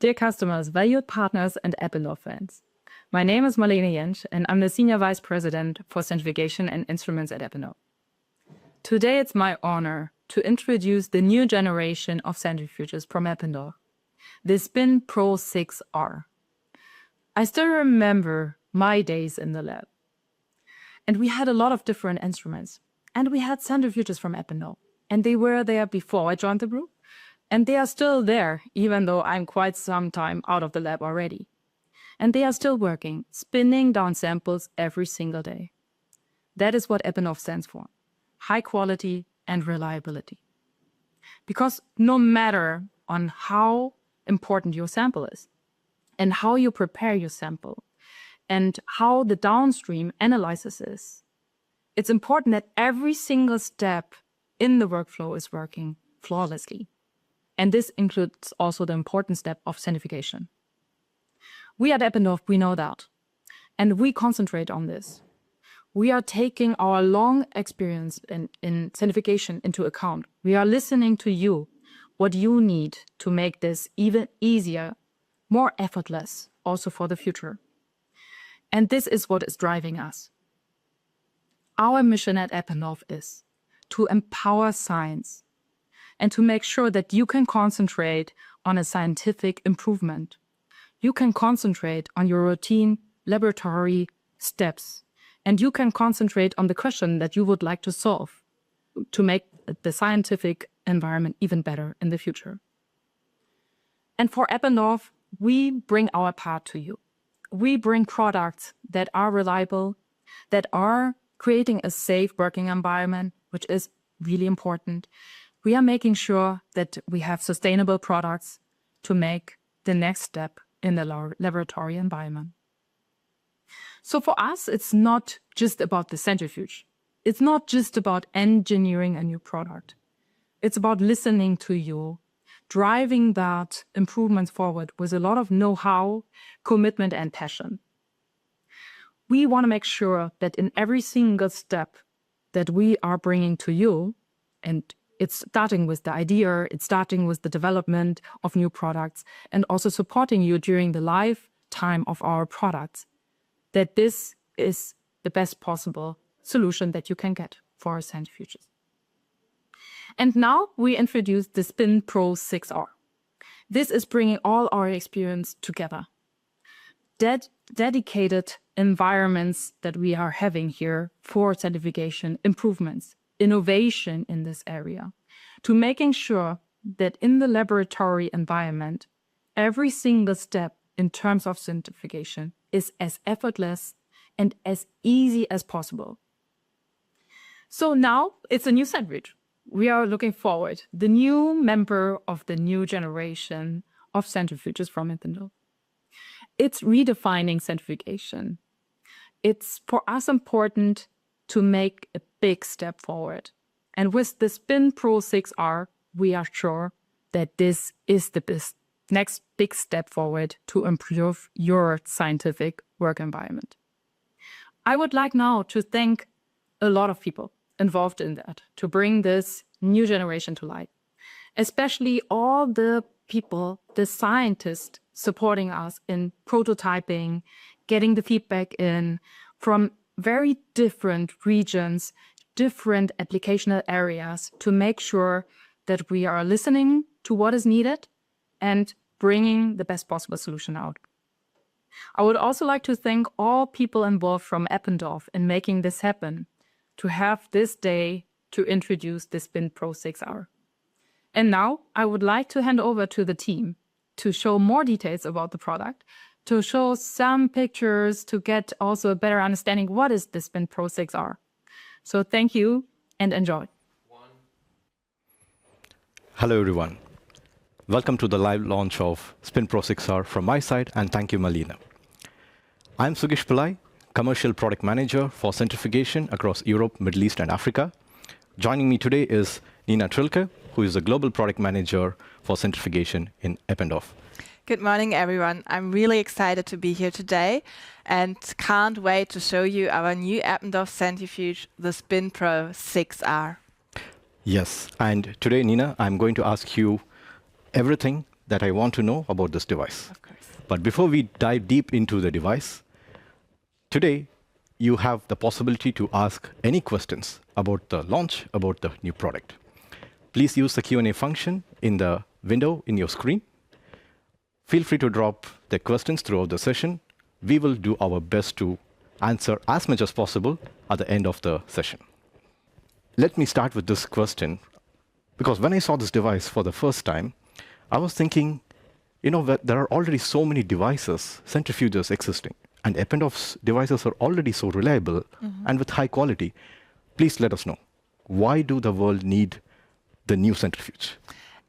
Dear customers, valued partners, and Eppendorf fans. My name is Marlene Jentsch, and I'm the Senior Vice President for Centrifugation and Instruments at Eppendorf. Today, it's my honor to introduce the new generation of centrifuges from Eppendorf, the SpinPro 6R. I still remember my days in the lab. And we had a lot of different instruments. And we had centrifuges from Eppendorf. And they were there before I joined the group. And they are still there, even though I'm quite some time out of the lab already. And they are still working, spinning down samples every single day. That is what Eppendorf stands for: high quality and reliability. Because no matter on how important your sample is, and how you prepare your sample, and how the downstream analysis is, it's important that every single step in the workflow is working flawlessly. And this includes also the important step of centrifugation. We at Eppendorf, we know that, and we concentrate on this. We are taking our long experience in centrifugation into account. We are listening to you, what you need to make this even easier, more effortless, also for the future. And this is what is driving us. Our mission at Eppendorf is to empower science and to make sure that you can concentrate on a scientific improvement. You can concentrate on your routine laboratory steps, and you can concentrate on the question that you would like to solve to make the scientific environment even better in the future. And for Eppendorf, we bring our part to you. We bring products that are reliable, that are creating a safe working environment, which is really important. We are making sure that we have sustainable products to make the next step in the laboratory environment. So for us, it's not just about the centrifuge. It's not just about engineering a new product. It's about listening to you, driving that improvements forward with a lot of know-how, commitment, and passion. We want to make sure that in every single step that we are bringing to you, and it's starting with the idea, it's starting with the development of new products, and also supporting you during the lifetime of our products, that this is the best possible solution that you can get for our centrifuges. And now we introduce the SpinPro 6R. This is bringing all our experience together. Dedicated environments that we are having here for centrifugation improvements, innovation in this area, to making sure that in the laboratory environment, every single step in terms of centrifugation is as effortless and as easy as possible. So now it's a new centrifuge. We are looking forward, the new member of the new generation of centrifuges from Eppendorf. It's redefining centrifugation. It's for us important to make a big step forward. And with the SpinPro 6R, we are sure that this is the next big step forward to improve your scientific work environment. I would like now to thank a lot of people involved in that to bring this new generation to light, especially all the people, the scientists supporting us in prototyping, getting the feedback in from very different regions, different applicational areas to make sure that we are listening to what is needed and bringing the best possible solution out. I would also like to thank all people involved from Eppendorf in making this happen, to have this day to introduce the SpinPro 6R. And now I would like to hand over to the team to show more details about the product, to show some pictures, to get also a better understanding what is the SpinPro 6R. So thank you and enjoy. Hello everyone. Welcome to the live launch of SpinPro 6R from my side, and thank you, Malina. I'm Sugish Pillai, Commercial Product Manager for centrifugation across Europe, Middle East, and Africa. Joining me today is Nina Trilke, who is the Global Product Manager for centrifugation in Eppendorf. Good morning, everyone. I'm really excited to be here today and can't wait to show you our new Eppendorf centrifuge, the SpinPro 6R. Yes, and today, Nina, I'm going to ask you everything that I want to know about this device. Of course. But before we dive deep into the device, today you have the possibility to ask any questions about the launch, about the new product. Please use the Q&A function in the window in your screen. Feel free to drop the questions throughout the session. We will do our best to answer as much as possible at the end of the session. Let me start with this question, because when I saw this device for the first time, I was thinking, that there are already so many devices, centrifuges existing, and Eppendorf's devices are already so reliable and with high quality. Please let us know, why do the world need the new centrifuge?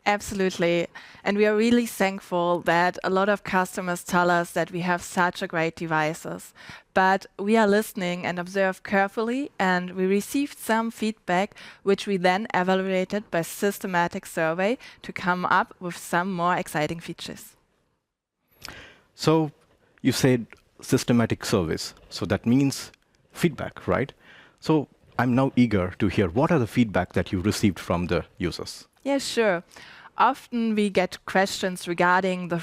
Absolutely. And we are really thankful that a lot of customers tell us that we have such a great devices. But we are listening and observe carefully, and we received some feedback, which we then evaluated by systematic survey to come up with some more exciting features. So you said systematic surveys. So that means feedback, right? So I'm now eager to hear what are the feedback that you received from the users? Yeah, sure. Often we get questions regarding the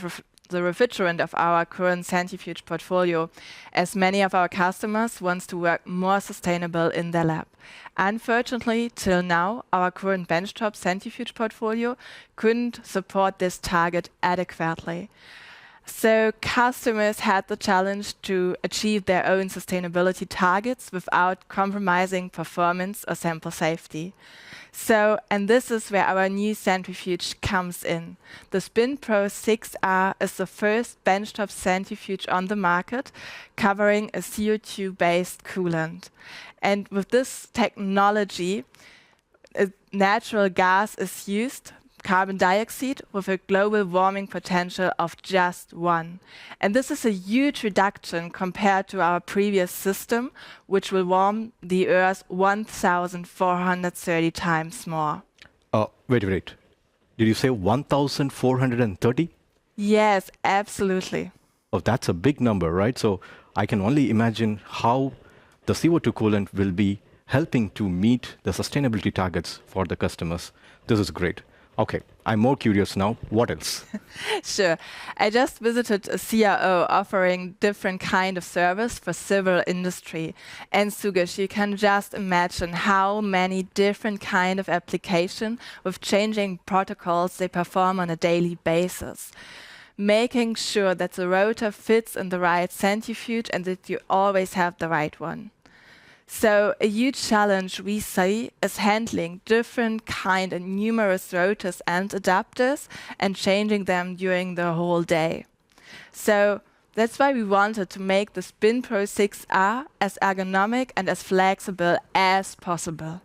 refrigerant of our current centrifuge portfolio, as many of our customers want to work more sustainable in their lab. Unfortunately, till now, our current benchtop centrifuge portfolio couldn't support this target adequately. So customers had the challenge to achieve their own sustainability targets without compromising performance or sample safety. So, and this is where our new centrifuge comes in. The SpinPro 6R is the first benchtop centrifuge on the market, covering a CO₂-based coolant. And with this technology, a natural gas is used, carbon dioxide, with a global warming potential of just 1. And this is a huge reduction compared to our previous system, which will warm the Earth 1,430 times more. Wait. Did you say 1,430? Yes, absolutely. Oh, that's a big number, right? So I can only imagine how the CO2 coolant will be helping to meet the sustainability targets for the customers. This is great. Okay, I'm more curious now. What else? Sure. I just visited a CRO offering different kind of service for civil industry. And Sugesh, you can just imagine how many different kind of application with changing protocols they perform on a daily basis. Making sure that the rotor fits in the right centrifuge and that you always have the right one. So a huge challenge we see is handling different kind and numerous rotors and adapters and changing them during the whole day. So that's why we wanted to make the SpinPro 6R as ergonomic and as flexible as possible.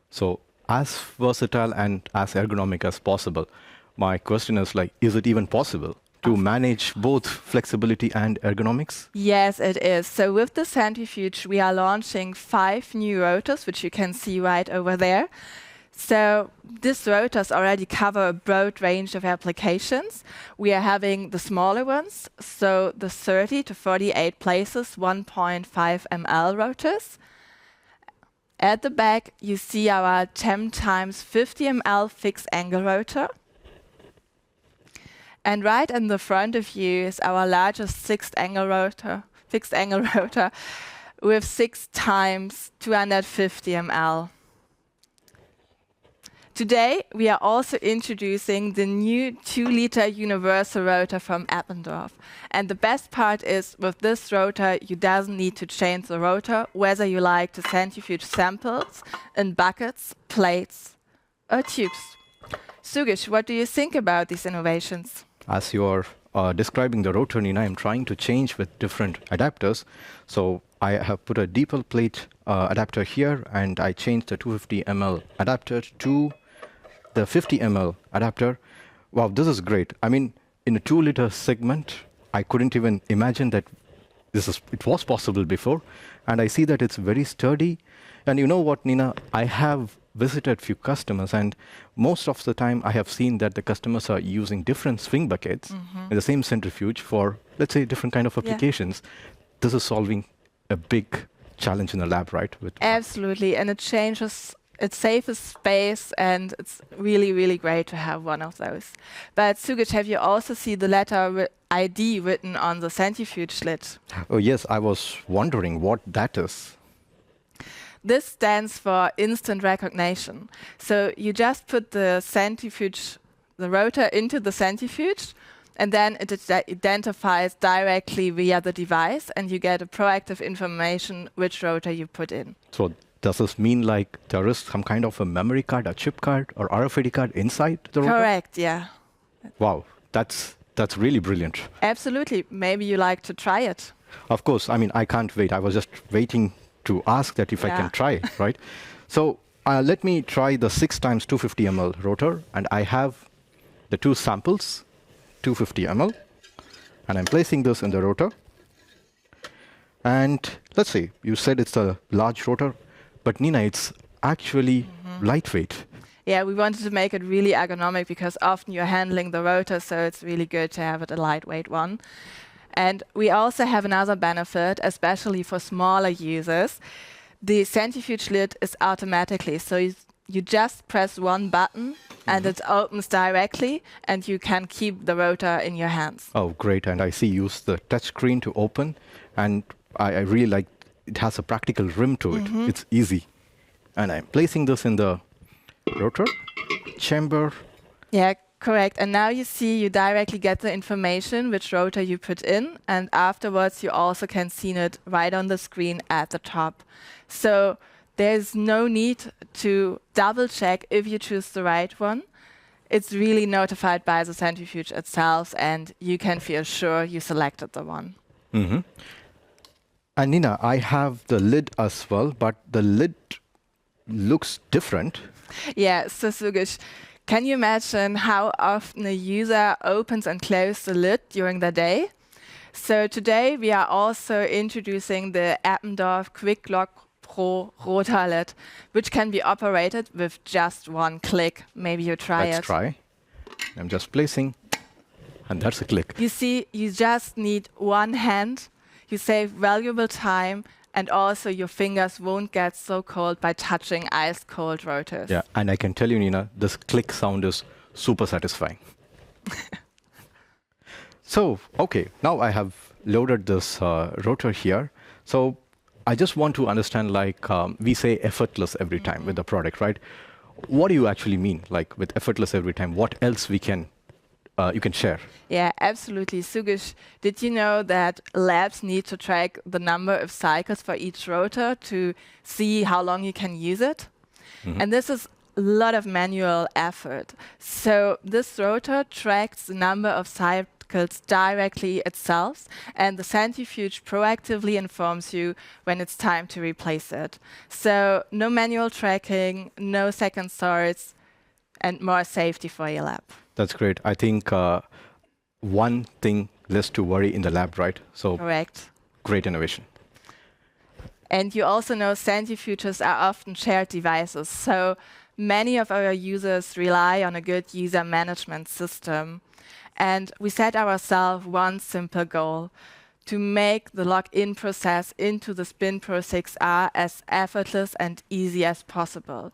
So as versatile and as ergonomic as possible. My question is is it even possible to manage both flexibility and ergonomics? Yes, it is. So with the centrifuge, we are launching 5 new rotors, which you can see right over there. So these rotors already cover a broad range of applications. We are having the smaller ones, so the 30 to 48 places, 1.5 ml rotors. At the back, you see our 10 times 50 ml fixed angle rotor. And right in the front of you is our largest fixed angle rotor with 6 times 250 ml. Today, we are also introducing the new 2-liter universal rotor from Eppendorf. And the best part is, with this rotor, you doesn't need to change the rotor, whether you like to centrifuge samples in buckets, plates, or tubes. Sugesh, what do you think about these innovations? As you are describing the rotor, Nina, I'm trying to change with different adapters. So I have put a deeper plate adapter here, and I changed the 250 ml adapter to the 50 ml adapter. Wow, this is great. I mean, in a 2-liter segment, I couldn't even imagine that it was possible before. And I see that it's very sturdy. And you know what, Nina? I have visited few customers, and most of the time I have seen that the customers are using different swing buckets in the same centrifuge for, let's say, different kind of applications. Yeah. This is solving a big challenge in the lab, right? Absolutely, and it changes it saves space, and it's really, really great to have one of those. But Sugish, have you also seen the letter ID written on the centrifuge lid? Oh yes, I was wondering what that is. This stands for instant recognition. So you just put the centrifuge, the rotor into the centrifuge, and then it identifies directly via the device, and you get a proactive information which rotor you put in. So does this mean like there is some kind of a memory card, a chip card, or RFID card inside the rotor? Correct, yeah. Wow, that's really brilliant. Absolutely. Maybe you like to try it. Of course, I mean, I can't wait. I was just waiting to ask that if I can try, right? So let me try the 6 times 250 ml rotor, and I have the 2 samples, 250 ml, and I'm placing this in the rotor. And let's see, you said it's a large rotor, but Nina, it's actually lightweight. Yeah, we wanted to make it really ergonomic because often you're handling the rotor, so it's really good to have it a lightweight one. And we also have another benefit, especially for smaller users. The centrifuge lid is automatically, so you just press one button and it opens directly, and you can keep the rotor in your hands. Oh, great. And I see you use the touch screen to open, and I really like it has a practical rim to it. It's easy. And I'm placing this in the rotor chamber. Yeah, correct. And now you see you directly get the information which rotor you put in, and afterwards you also can see it right on the screen at the top. So there's no need to double check if you choose the right one. It's really notified by the centrifuge itself, and you can feel sure you selected the one. And Nina, I have the lid as well, but the lid looks different. Yeah, so Sugish, can you imagine how often a user opens and closes the lid during the day? So today we are also introducing the Eppendorf QuickLock Pro rotor lid, which can be operated with just one click. Maybe you try it. Let's try. I'm just placing, and that's a click. You see, you just need one hand. You save valuable time, and also your fingers won't get so cold by touching ice cold rotors. Yeah, and I can tell you, Nina, this click sound is super satisfying. So, okay, now I have loaded this rotor here. So I just want to understand, like, we say effortless every time with the product, right? What do you actually mean, like, with effortless every time? What else we can you can share? Yeah, absolutely. Sugish, did you know that labs need to track the number of cycles for each rotor to see how long you can use it? And this is a lot of manual effort. So this rotor tracks the number of cycles directly itself, and the centrifuge proactively informs you when it's time to replace it. So no manual tracking, no second thoughts, and more safety for your lab. That's great. I think one thing less to worry in the lab, right? So correct. Great innovation. And you also know centrifuges are often shared devices. So many of our users rely on a good user management system. And we set ourselves one simple goal: to make the login process into the SpinPro 6R as effortless and easy as possible.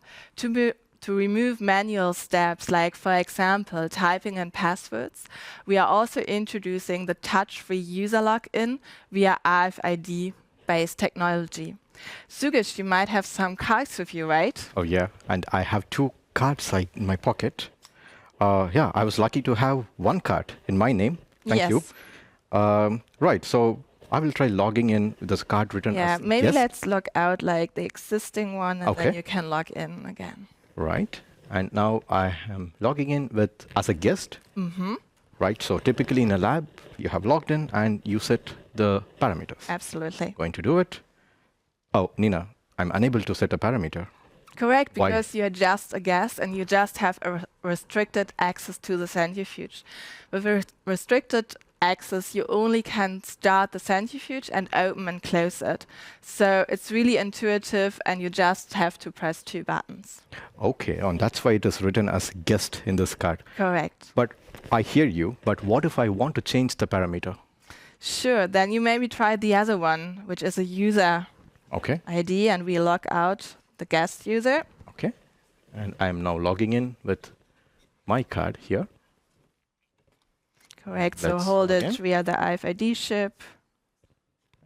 To remove manual steps, like, for example, typing in passwords, we are also introducing the touch-free user login via RFID-based technology. Sugish, you might have some cards with you, right? Oh, yeah. And I have 2 cards in my pocket. Yeah, I was lucky to have 1 card in my name. Thank you. Right, so I will try logging in with this card written as maybe let's log out like the existing one, and then you can log in again. Right, and now I am logging in as a guest. Right, so typically in a lab, you have logged in and you set the parameters. Absolutely. Going to do it. Oh, Nina, I'm unable to set a parameter. Correct, because you're just a guest and you just have a restricted access to the centrifuge. With restricted access, you only can start the centrifuge and open and close it. So it's really intuitive, and you just have to press 2 buttons. Okay, and that's why it is written as guest in this card. Correct. But I hear you, but what if I want to change the parameter? Sure, then you maybe try the other one, which is a user ID, and we log out the guest user. Okay. And I'm now logging in with my card here. Correct. So Let's hold log it in. via the RFID chip.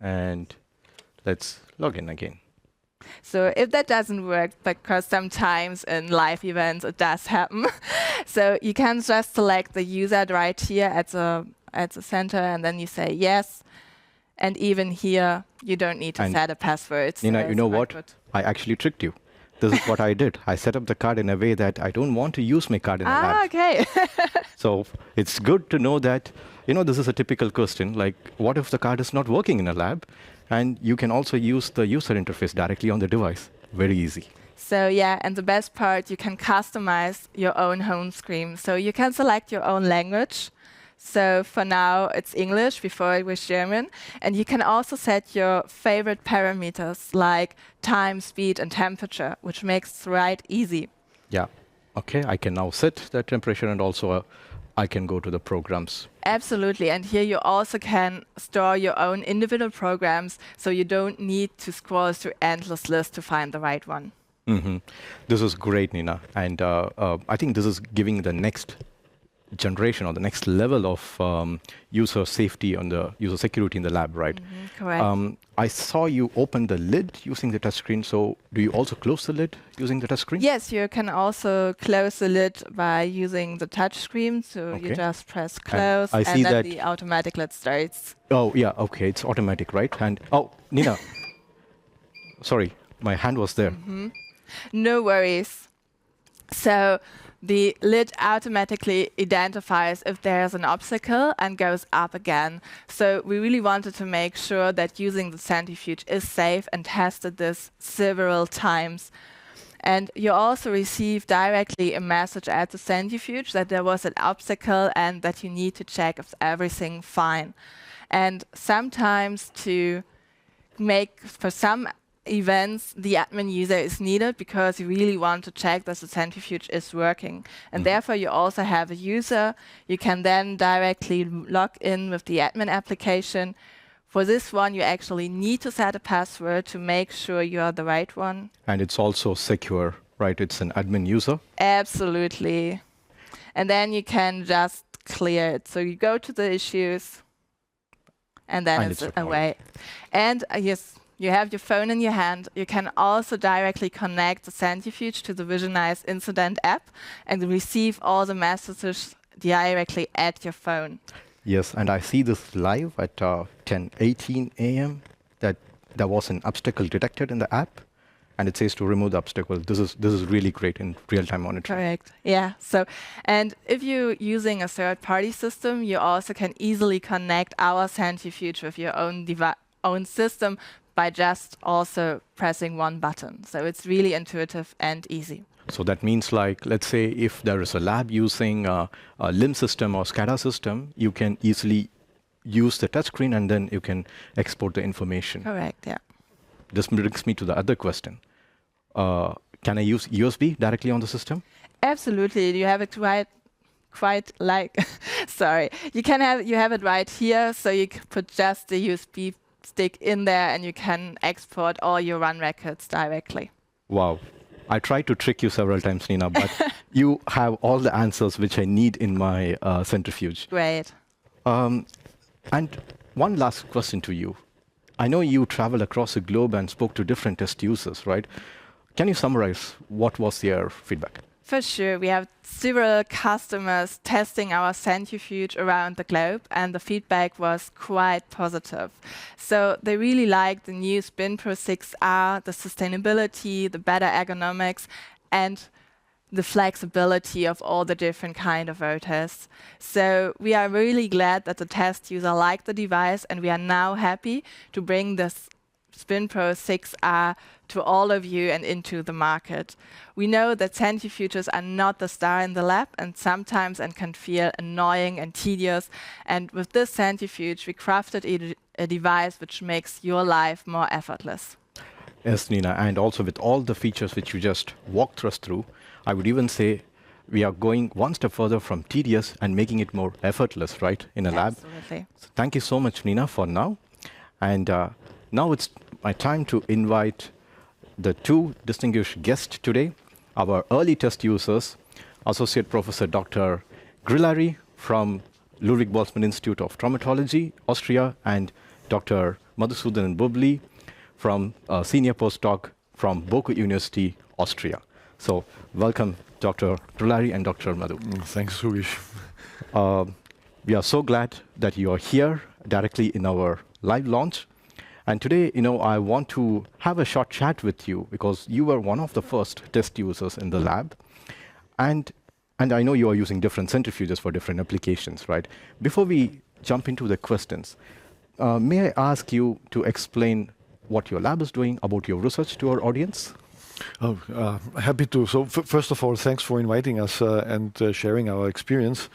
And let's log in again. So if that doesn't work, because sometimes in live events it does happen, so you can just select the user right here at the center, and then you say yes. And even here, you don't need to And set a password. Nina, so you know it's what? quite good. I actually tricked you. This is what I did. I set up the card in a way that I don't want to use my card in a lab. Okay. So it's good to know that, this is a typical question, like what if the card is not working in a lab? And you can also use the user interface directly on the device. Very easy. So yeah, and the best part, you can customize your own home screen. So you can select your own language. So for now, it's English, before it was German. And you can also set your favorite parameters like time, speed, and temperature, which makes it easy. Yeah. Okay, I can now set the temperature, and also I can go to the programs. Absolutely. And here you also can store your own individual programs, so you don't need to scroll through endless lists to find the right one. Mm-hmm. This is great, Nina. And I think this is giving the next generation or the next level of user safety and the user security in the lab, right? Correct. I saw you open the lid using the touchscreen. So do you also close the lid using the touchscreen? Yes, you can also close the lid by using the touch screen. So you just press close, I see and then that the automatic lid starts. Oh, yeah, okay, it's automatic, right? And oh, Nina, sorry, my hand was there. No worries. So the lid automatically identifies if there's an obstacle and goes up again. So we really wanted to make sure that using the centrifuge is safe, and tested this several times. And you also receive directly a message at the centrifuge that there was an obstacle and that you need to check if everything fine. And sometimes to make, for some events, the admin user is needed because you really want to check that the centrifuge is working. And therefore you also have a user. You can then directly log in with the admin application. For this one, you actually need to set a password to make sure you are the right one. And it's also secure, right? It's an admin user. Absolutely. And then you can just clear it. So you go to the issues, and then it's away. And yes, you have your phone in your hand. You can also directly connect the centrifuge to the Visionize Incident app and receive all the messages directly at your phone. Yes, and I see this live at 10:18 a.m. that there was an obstacle detected in the app, and it says to remove the obstacle. This is really great in real-time monitoring. Correct. Yeah. So, and if you're using a third-party system, you also can easily connect our centrifuge with your own system by just also pressing one button. So it's really intuitive and easy. So that means, like, let's say if there is a lab using a LIM system or SCADA system, you can easily use the touchscreen and then you can export the information. Correct, yeah. This brings me to the other question. Can I use USB directly on the system? Absolutely. You have it quite like, sorry. You have it right here, so you can put just the USB stick in there and you can export all your run records directly. Wow. I tried to trick you several times, Nina, but you have all the answers which I need in my centrifuge. Great. And one last question to you. I know you traveled across the globe and spoke to different test users, right? Can you summarize what was their feedback? For sure. We have several customers testing our centrifuge around the globe, and the feedback was quite positive. So they really liked the new SpinPro 6R, the sustainability, the better ergonomics, and the flexibility of all the different kind of rotors. So we are really glad that the test user liked the device, and we are now happy to bring this SpinPro 6R to all of you and into the market. We know that centrifuges are not the star in the lab, and sometimes can feel annoying and tedious. And with this centrifuge, we crafted a device which makes your life more effortless. Yes, Nina, and also with all the features which you just walked us through, I would even say we are going one step further from tedious and making it more effortless, right, in a lab. Absolutely. So thank you so much, Nina, for now. And now it's my time to invite the two distinguished guests today. our early test users, Associate Professor Dr. Grillari from Ludwig Boltzmann Institute of Traumatology, Austria, and Dr. Madhusudan Bubli from Senior Postdoc from Boku University, Austria. So welcome, Dr. Grillari and Dr. Madhu. Thanks, Sugish. We are so glad that you are here directly in our live launch. And today, I want to have a short chat with you because you were one of the first test users in the lab. And I know you are using different centrifuges for different applications, right? Before we jump into the questions, may I ask you to explain what your lab is doing about your research to our audience? Oh, happy to. So first of all, thanks for inviting us and sharing our experience.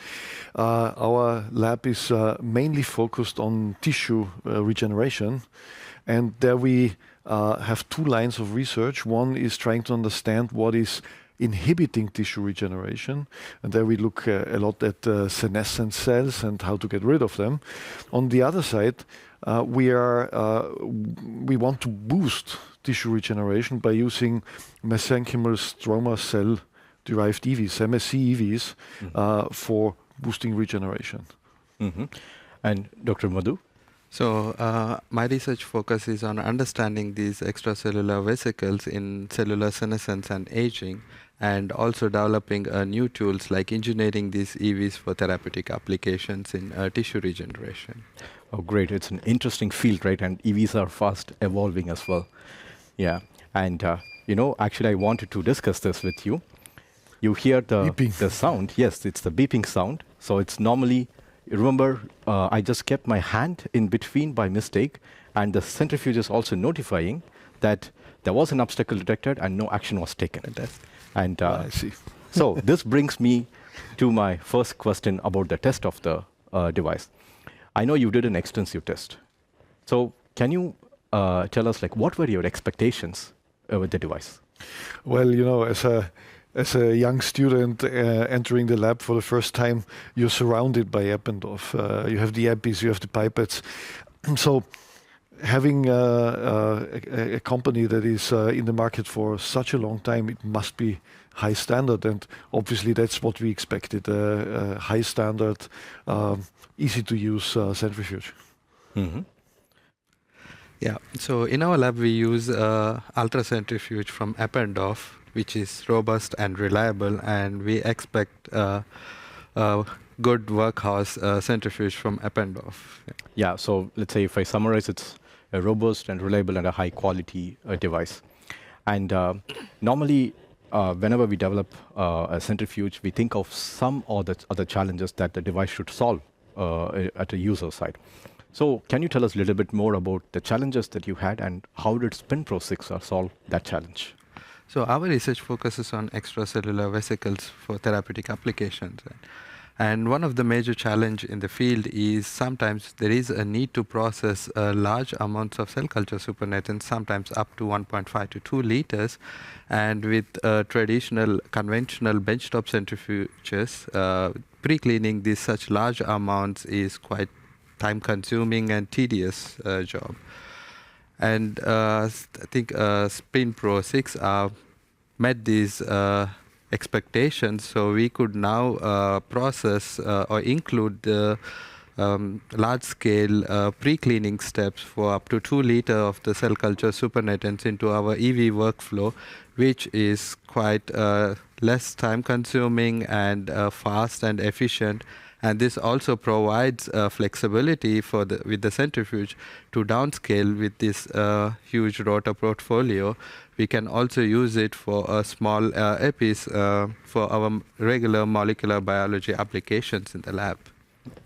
Our lab is mainly focused on tissue regeneration. And there we have two lines of research. One is trying to understand what is inhibiting tissue regeneration. And there we look a lot at senescent cells and how to get rid of them. On the other side, we want to boost tissue regeneration by using mesenchymal stroma cell-derived EVs, MSC EVs, for boosting regeneration. Mm-hmm. And Dr. Madhu? So my research focuses on understanding these extracellular vesicles in cellular senescence and aging, and also developing new tools like engineering these EVs for therapeutic applications in tissue regeneration. Oh, great. It's an interesting field, right? And EVs are fast evolving as well. Yeah. And, actually, I wanted to discuss this with you. You hear the sound. Yes, it's the beeping sound. So it's normally, remember, I just kept my hand in between by mistake. And the centrifuge is also notifying that there was an obstacle detected and no action was taken. And I see. So this brings me to my first question about the test of the device. I know you did an extensive test. So can you tell us, what were your expectations with the device? Well, as a young student entering the lab for the first time, you're surrounded by Eppendorf. You have the EPIs, you have the pipettes. So having a company that is in the market for such a long time, it must be high standard. And obviously that's what we expected, high standard, easy to use centrifuge. Mm-hmm. Yeah, so in our lab we use ultracentrifuge from Eppendorf, which is robust and reliable, and we expect a good workhorse centrifuge from Eppendorf. Yeah, so let's say if I summarize, it's a robust and reliable and a high quality device. And normally, whenever we develop a centrifuge, we think of some other challenges that the device should solve at the user side. So can you tell us a little bit more about the challenges that you had and how did SpinPro 6R solve that challenge? So our research focuses on extracellular vesicles for therapeutic applications. And one of the major challenges in the field is sometimes there is a need to process large amounts of cell culture supernatants, sometimes up to 1.5 to 2 liters. And with traditional, conventional benchtop centrifuges, pre-cleaning these such large amounts is quite time-consuming and tedious job. And I think SpinPro 6R met these expectations, so we could now process or include the large-scale pre-cleaning steps for up to 2 liters of the cell culture supernatants into our EV workflow, which is quite less time-consuming and fast and efficient. And this also provides flexibility with the centrifuge to downscale with this huge rotor portfolio. We can also use it for small EPIs for our regular molecular biology applications in the lab.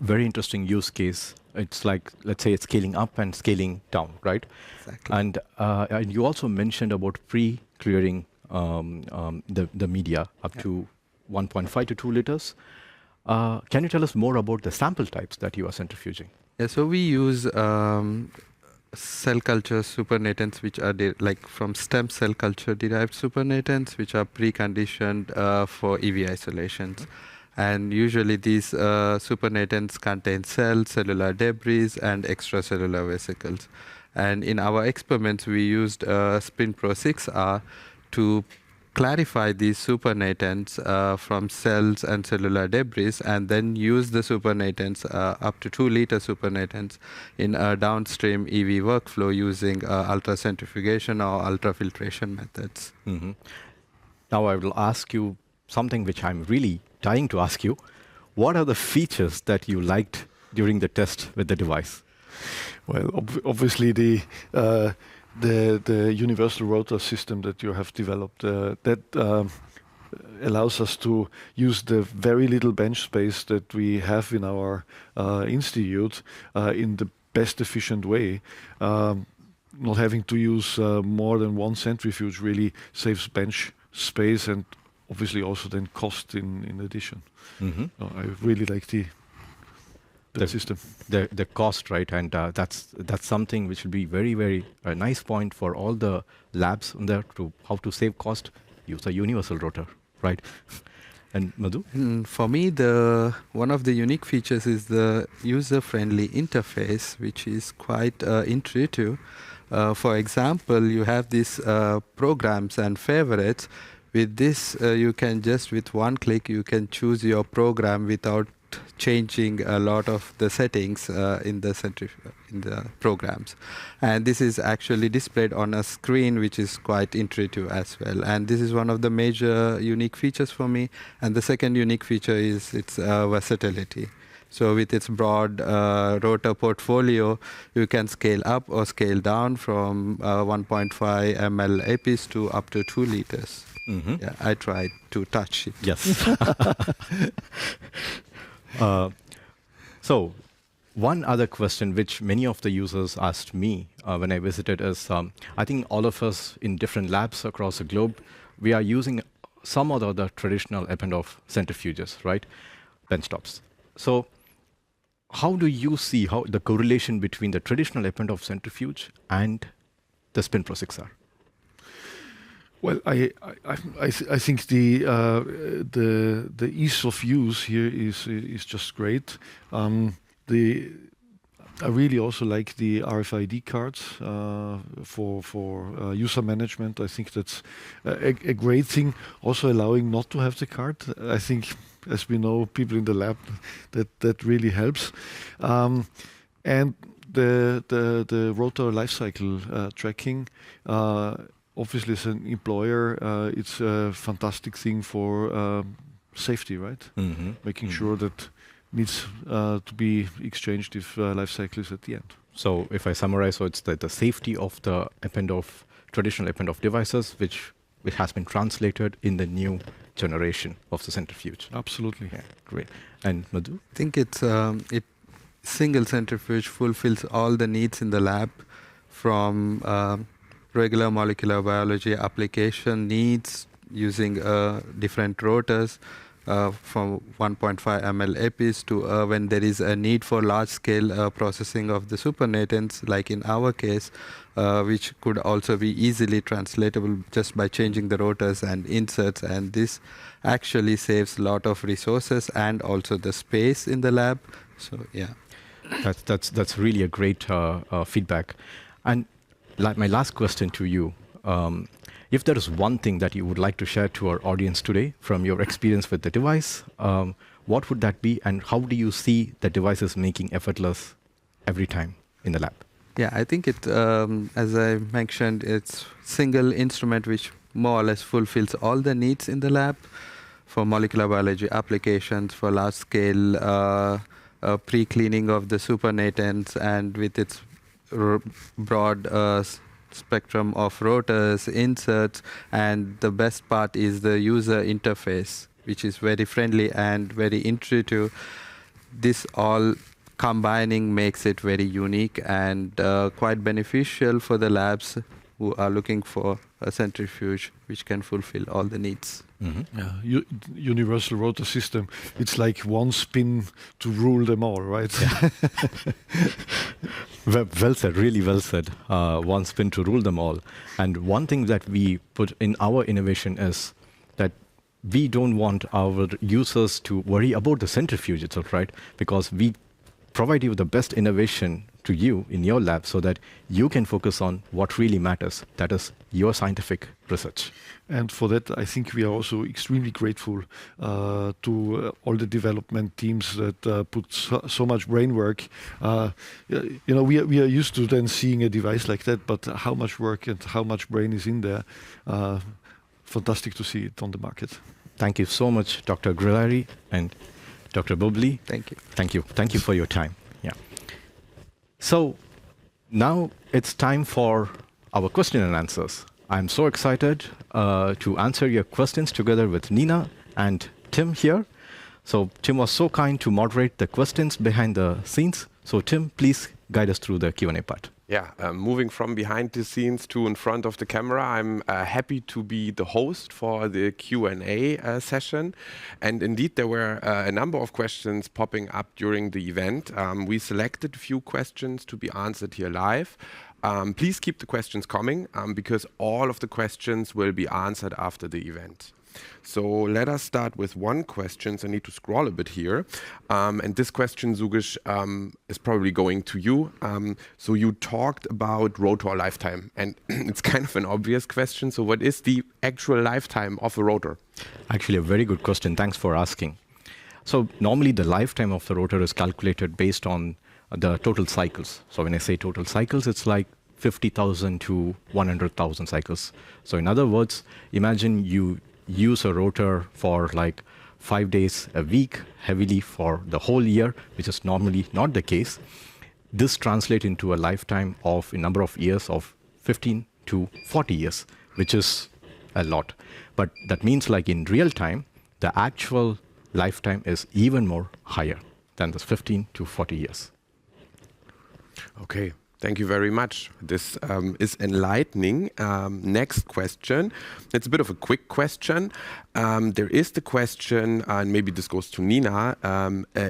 Very interesting use case. It's like, let's say it's scaling up and scaling down, right? Exactly. And you also mentioned about pre-clearing the media up to 1.5 to 2 liters. Can you tell us more about the sample types that you are centrifuging? Yeah, so we use cell culture supernatants, which are from stem cell culture derived supernatants, which are preconditioned for EV isolations. And usually these supernatants contain cells, cellular debris, and extracellular vesicles. And in our experiments, we used SpinPro 6R to clarify these supernatants from cells and cellular debris, and then use the supernatants, up to 2-liter supernatants, in a downstream EV workflow using ultracentrifugation or ultrafiltration methods. Mm-hmm. Now I will ask you something which I'm really dying to ask you. What are the features that you liked during the test with the device? Well, obviously the universal rotor system that you have developed, that allows us to use the very little bench space that we have in our institute in the best efficient way. Not having to use more than one centrifuge really saves bench space and obviously also then cost in addition. Mm-hmm. I really like the system. The cost, right? And that's something which will be very, very a nice point for all the labs in there to how to save cost. Use a universal rotor, right? And Madhu? For me, one of the unique features is the user-friendly interface, which is quite intuitive. For example, you have these programs and favorites. With this, you can just, with one click, you can choose your program without changing a lot of the settings in the programs. And this is actually displayed on a screen, which is quite intuitive as well. And this is one of the major unique features for me. And the second unique feature is its versatility. So with its broad rotor portfolio, you can scale up or scale down from 1.5 ml APIs to up to 2 liters. Mm-hmm. Yeah, I tried to touch it. Yes. So one other question which many of the users asked me when I visited is, I think all of us in different labs across the globe, we are using some or the other traditional Eppendorf centrifuges, right? Benchtops. So how do you see how the correlation between the traditional Eppendorf centrifuge and the SpinPro 6R? Well, I think the ease of use here is just great. I really also like the RFID cards for user management. I think that's a great thing. Also allowing not to have the card. I think, as we know, people in the lab, that really helps. And the rotor lifecycle tracking. Obviously, as an employer, it's a fantastic thing for safety, right? Mm-hmm. Making sure that needs to be exchanged if life cycle is at the end. So if I summarize, so it's the safety of the traditional Eppendorf devices, which has been translated in the new generation of the centrifuge. Absolutely. Yeah, great. And Madhu? I think it's single centrifuge fulfills all the needs in the lab, from regular molecular biology application needs using different rotors from 1.5 ml EPIs to when there is a need for large-scale processing of the supernatants, like in our case, which could also be easily translatable just by changing the rotors and inserts. And this actually saves a lot of resources and also the space in the lab. So yeah, that's really a great feedback. And my last question to you, if there is one thing that you would like to share to our audience today from your experience with the device, what would that be, and how do you see the devices making effortless every time in the lab? Yeah, I think it, as I mentioned, it's single instrument which more or less fulfills all the needs in the lab for molecular biology applications, for large-scale pre-cleaning of the supernatants, and with its broad spectrum of rotors, inserts, and the best part is the user interface, which is very friendly and very intuitive. This all combining makes it very unique and quite beneficial for the labs who are looking for a centrifuge which can fulfill all the needs. Mm-hmm. Yeah, universal rotor system. It's like one spin to rule them all, right? Yeah. Well said, really well said. One spin to rule them all. And one thing that we put in our innovation is that we don't want our users to worry about the centrifuge itself, right? Because we provide you the best innovation to you in your lab so that you can focus on what really matters, that is your scientific research. And for that, I think we are also extremely grateful to all the development teams that put so much brain work. We are used to then seeing a device like that, but how much work and how much brain is in there. Fantastic to see it on the market. Thank you so much, Dr. Grilleri and Dr. Bubli. Thank you. Thank you. Thank you for your time. Yeah. So now it's time for our question and answers. I'm so excited to answer your questions together with Nina and Tim here. So Tim was so kind to moderate the questions behind the scenes. So Tim, please guide us through the Q&A part. Yeah, moving from behind the scenes to in front of the camera, I'm happy to be the host for the Q&A session. And indeed, there were a number of questions popping up during the event. We selected a few questions to be answered here live. Please keep the questions coming because all of the questions will be answered after the event. So let us start with one question. I need to scroll a bit here. And this question, Sugish, is probably going to you. So you talked about rotor lifetime, and it's kind of an obvious question. So what is the actual lifetime of a rotor? Actually, a very good question. Thanks for asking. So normally the lifetime of the rotor is calculated based on the total cycles. So when I say total cycles, it's like 50,000 to 100,000 cycles. So in other words, imagine you use a rotor for like 5 days a week heavily for the whole year, which is normally not the case. This translates into a lifetime of a number of years of 15 to 40 years, which is a lot. But that means like in real time, the actual lifetime is even more higher than this 15 to 40 years. Okay. Thank you very much. This is enlightening. Next question. It's a bit of a quick question. There is the question, and maybe this goes to Nina,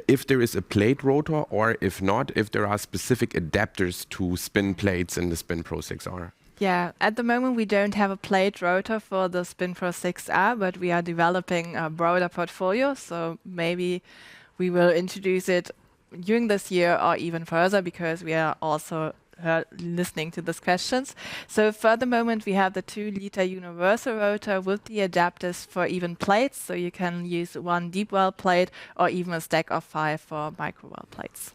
if there is a plate rotor or if not, if there are specific adapters to spin plates in the SpinPro 6R. Yeah, at the moment we don't have a plate rotor for the SpinPro 6R, but we are developing a broader portfolio, so maybe we will introduce it during this year or even further, because we are also listening to these questions. So for the moment we have the 2-liter universal rotor with the adapters for even plates, so you can use one deep well plate or even a stack of 5 for micro well plates.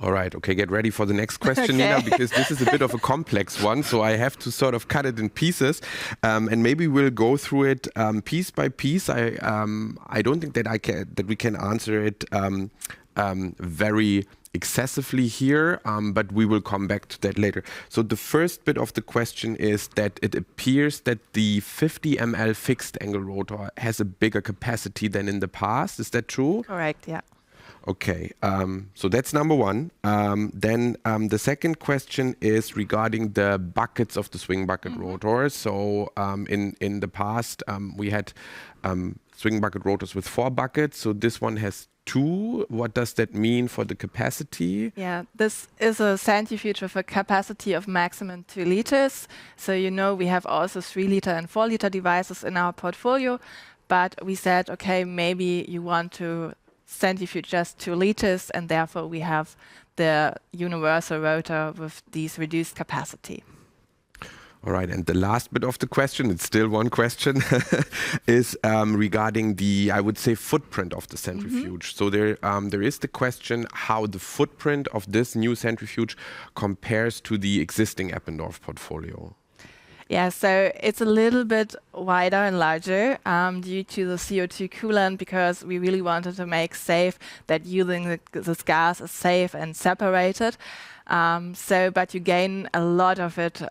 All right, okay, get ready for the next question, Nina, because this is a bit of a complex one, so I have to sort of cut it in pieces, and maybe we'll go through it piece by piece. I don't think that we can answer it very excessively here, but we will come back to that later. So the first bit of the question is that it appears that the 50 ml fixed angle rotor has a bigger capacity than in the past. Is that true? Correct, yeah. Okay, so that's number one. Then the second question is regarding the buckets of the swing bucket rotor. So in the past, we had swing bucket rotors with 4 buckets. So this one has 2. What does that mean for the capacity? Yeah, this is a centrifuge with a capacity of maximum 2 liters. So we have also 3-liter and 4-liter devices in our portfolio. But we said, okay, maybe you want to centrifuge just 2 liters, and therefore we have the universal rotor with these reduced capacity. All right, and the last bit of the question, it's still one question, is regarding the, I would say, footprint of the centrifuge. So there is the question how the footprint of this new centrifuge compares to the existing Eppendorf portfolio. Yeah, so it's a little bit wider and larger due to the CO2 coolant, because we really wanted to make safe that using this gas is safe and separated. But you gain a lot of it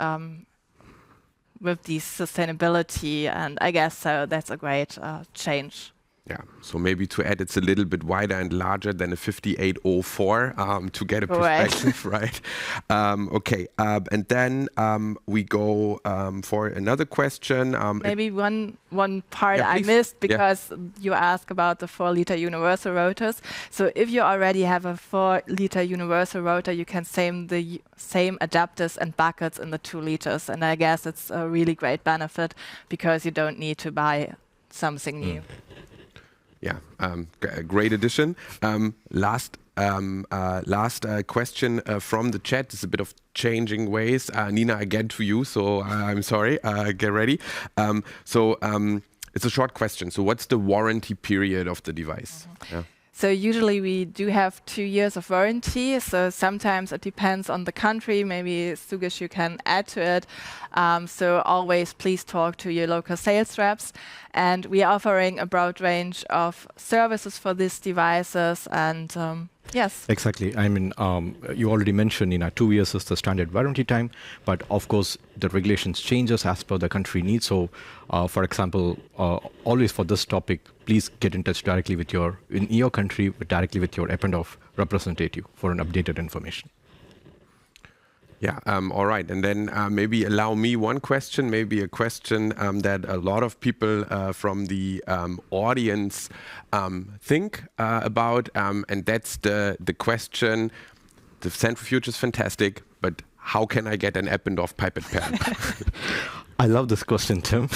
with the sustainability, and I guess so that's a great change. Yeah, so maybe to add, it's a little bit wider and larger than a 5804 to get a perspective, right? Okay, and then we go for another question. Maybe one part I missed, because you asked about the 4-liter universal rotors. So if you already have a 4-liter universal rotor, you can the same adapters and buckets in the 2 liters. And I guess it's a really great benefit, because you don't need to buy something new. Yeah, great addition. Last last question from the chat. It's a bit of changing ways. Nina, again to you, so I'm sorry. Get ready. It's a short question. So what's the warranty period of the device? Yeah. So usually we do have 2 years of warranty. So sometimes it depends on the country. Maybe Sugesh, you can add to it. So always please talk to your local sales reps. And we are offering a broad range of services for these devices. And yes. Exactly. I mean, you already mentioned 2 years is the standard warranty time, but of course the regulations changes as per the country needs. So, for example, always for this topic, please get in touch directly with in your country, directly with your Eppendorf representative for an updated information. Yeah, all right. And then maybe allow me one question, maybe a question that a lot of people from the audience think about. And that's the question, the centrifuge is fantastic, but how can I get an Eppendorf pipette pen? I love this question, Tim,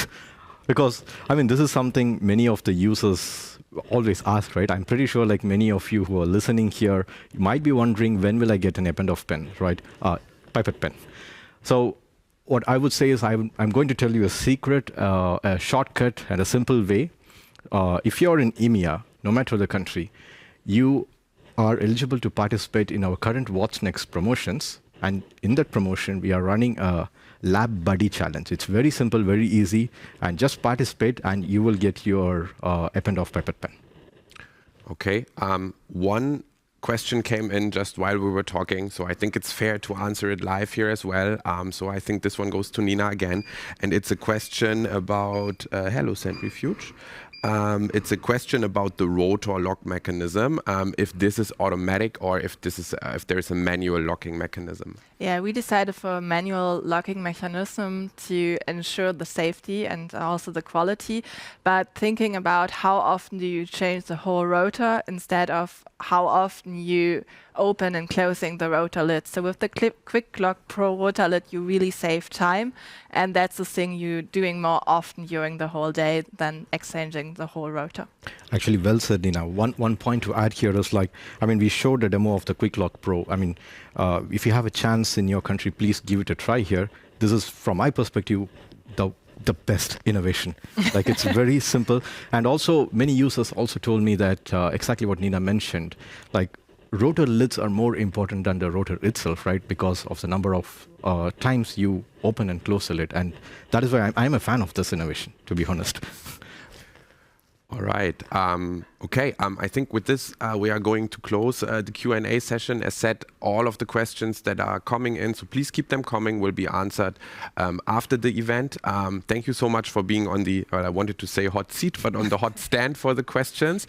because, I mean, this is something many of the users always ask, right? I'm pretty sure like many of you who are listening here, you might be wondering, when will I get an Eppendorf pen, right? Pipette pen. So what I would say is I'm going to tell you a secret, a shortcut and a simple way. If you're in EMEA, no matter the country, you are eligible to participate in our current What's Next promotions. And in that promotion, we are running a Lab Buddy Challenge. It's very simple, very easy, and just participate and you will get your Eppendorf pipette pen. Okay, one question came in just while we were talking, so I think it's fair to answer it live here as well. So I think this one goes to Nina again, and it's a question about, hello centrifuge. It's a question about the rotor lock mechanism, if this is automatic or if there is a manual locking mechanism. Yeah, we decided for a manual locking mechanism to ensure the safety and also the quality. But thinking about how often do you change the whole rotor instead of how often you open and closing the rotor lid. So with the QuickLock Pro rotor lid, you really save time. And that's the thing you're doing more often during the whole day than exchanging the whole rotor. Actually, well said, Nina. One point to add here is like, I mean, we showed a demo of the QuickLock Pro. I mean, if you have a chance in your country, please give it a try here. This is, from my perspective, the best innovation. Like, it's very simple. And also, many users also told me that exactly what Nina mentioned, like, rotor lids are more important than the rotor itself, right? Because of the number of times you open and close the lid. And that is why I'm a fan of this innovation, to be honest. All right. Okay. I think with this, we are going to close the Q&A session. As said, all of the questions that are coming in, so please keep them coming, will be answered after the event. Thank you so much for being on the, well, I wanted to say hot seat, but on the hot stand for the questions.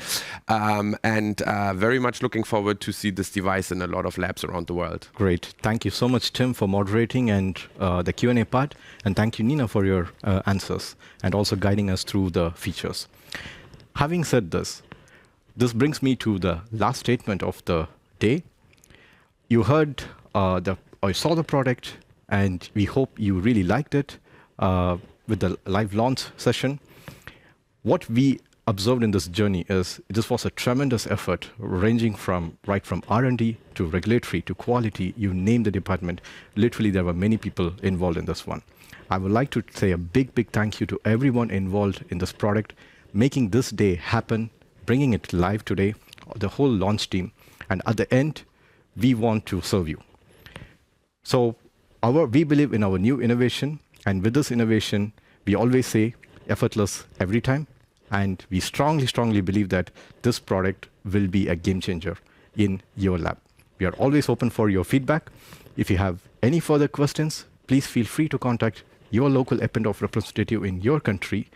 And very much looking forward to see this device in a lot of labs around the world. Great. Thank you so much, Tim, for moderating and the Q&A part. And thank you, Nina, for your answers and also guiding us through the features. Having said this, this brings me to the last statement of the day. You heard or saw the product, and we hope you really liked it with the live launch session. What we observed in this journey is this was a tremendous effort, ranging from right from R&D to regulatory to quality, you name the department. Literally, there were many people involved in this one. I would like to say a big, big thank you to everyone involved in this product, making this day happen, bringing it live today, the whole launch team. And at the end, we want to serve you. So we believe in our new innovation. And with this innovation, we always say effortless every time. And we strongly, strongly believe that this product will be a game changer in your lab. We are always open for your feedback. If you have any further questions, please feel free to contact your local Eppendorf representative in your country.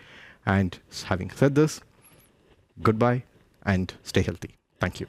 And having said this, goodbye and stay healthy. Thank you.